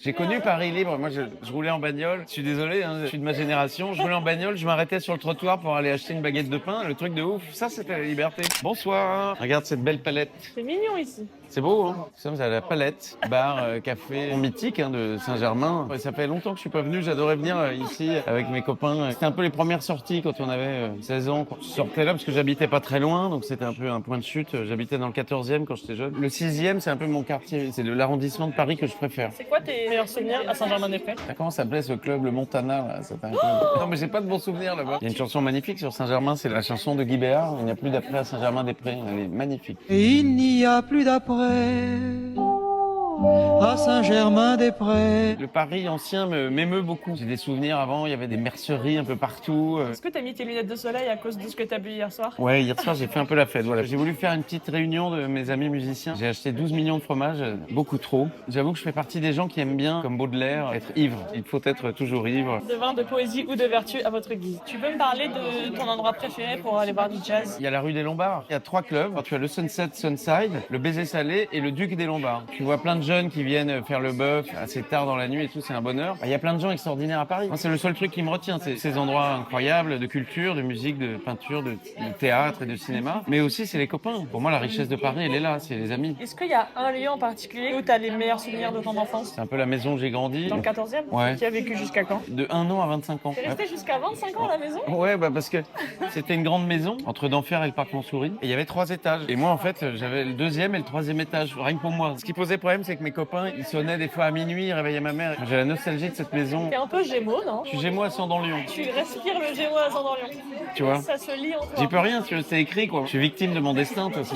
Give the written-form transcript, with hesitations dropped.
J'ai connu Paris libre. Moi, je roulais en bagnole. Je suis désolé, hein, je suis de ma génération. Je roulais en bagnole, je m'arrêtais sur le trottoir pour aller acheter une baguette de pain. Le truc de ouf, ça, c'était la liberté. Bonsoir. Regarde cette belle palette. C'est mignon ici. C'est beau, hein? Nous sommes à la Palette, bar, café mythique hein, de Saint-Germain. Ouais, ça fait longtemps que je suis pas venu. J'adorais venir ici avec mes copains. C'était un peu les premières sorties quand on avait 16 ans. Quand je sortais là parce que j'habitais pas très loin, donc c'était un peu un point de chute. J'habitais dans le 14e quand j'étais jeune. Le 6e, c'est un peu mon quartier. C'est l'arrondissement de Paris que je préfère. C'est quoi tes meilleurs souvenirs à Saint-Germain-des-Prés? Comment ça s'appelait ce club, le Montana là? C'était un club. Non mais j'ai pas de bons souvenirs là-bas. Il y a une chanson magnifique sur Saint-Germain, c'est la chanson de Guy Béard. Il n'y a plus d'après à Saint-Germain-des-Prés. Elle est magnifique. Et il n'y a plus d'après à Saint-Germain-des-Prés. Le Paris ancien m'émeut beaucoup. J'ai des souvenirs avant, il y avait des merceries un peu partout. Est-ce que t'as mis tes lunettes de soleil à cause de ce que t'as bu hier soir? Ouais, hier soir, j'ai fait un peu la fête. Voilà. J'ai voulu faire une petite réunion de mes amis musiciens. J'ai acheté 12 millions de fromages, beaucoup trop. J'avoue que je fais partie des gens qui aiment bien, comme Baudelaire, être ivre. Il faut être toujours ivre. De vin, de poésie ou de vertu à votre guise. Tu peux me parler de ton endroit préféré pour aller voir du jazz? Il y a la rue des Lombards. Il y a 3 clubs. Tu as le Sunset Sunside, le Baiser Salé et le Duc des Lombards. Tu vois plein de jeunes qui viennent faire le bœuf assez tard dans la nuit et tout, c'est un bonheur. Il y a plein de gens extraordinaires à Paris. Moi, c'est le seul truc qui me retient, c'est ces endroits incroyables de culture, de musique, de peinture, de théâtre et de cinéma. Mais aussi, c'est les copains. Pour moi, la richesse de Paris, elle est là, c'est les amis. Est-ce qu'il y a un lieu en particulier où t'as les meilleurs souvenirs de ton enfance? C'est un peu la maison où j'ai grandi. Dans le 14e? Ouais. Qui a vécu jusqu'à quand? De 1 an à 25 ans. T'es resté jusqu'à 25 ans à la maison? Ouais, bah parce que c'était une grande maison entre d'Enfer et le Parc Montsouris. Et il y avait 3 étages. Et moi, en fait, j'avais le 2e et le 3e étage, rien que pour moi. Ce qui posait problème, c'est que mes copains, ils sonnaient des fois à minuit, ils réveillaient ma mère. J'ai la nostalgie de cette maison. T'es un peu Gémeaux, non? Je suis Gémeaux ascendant Lion. Tu respires le Gémeaux ascendant Lion. Tu vois? Ça se lit en toi. J'y peux rien, c'est écrit quoi. Je suis victime de mon destin, toi aussi.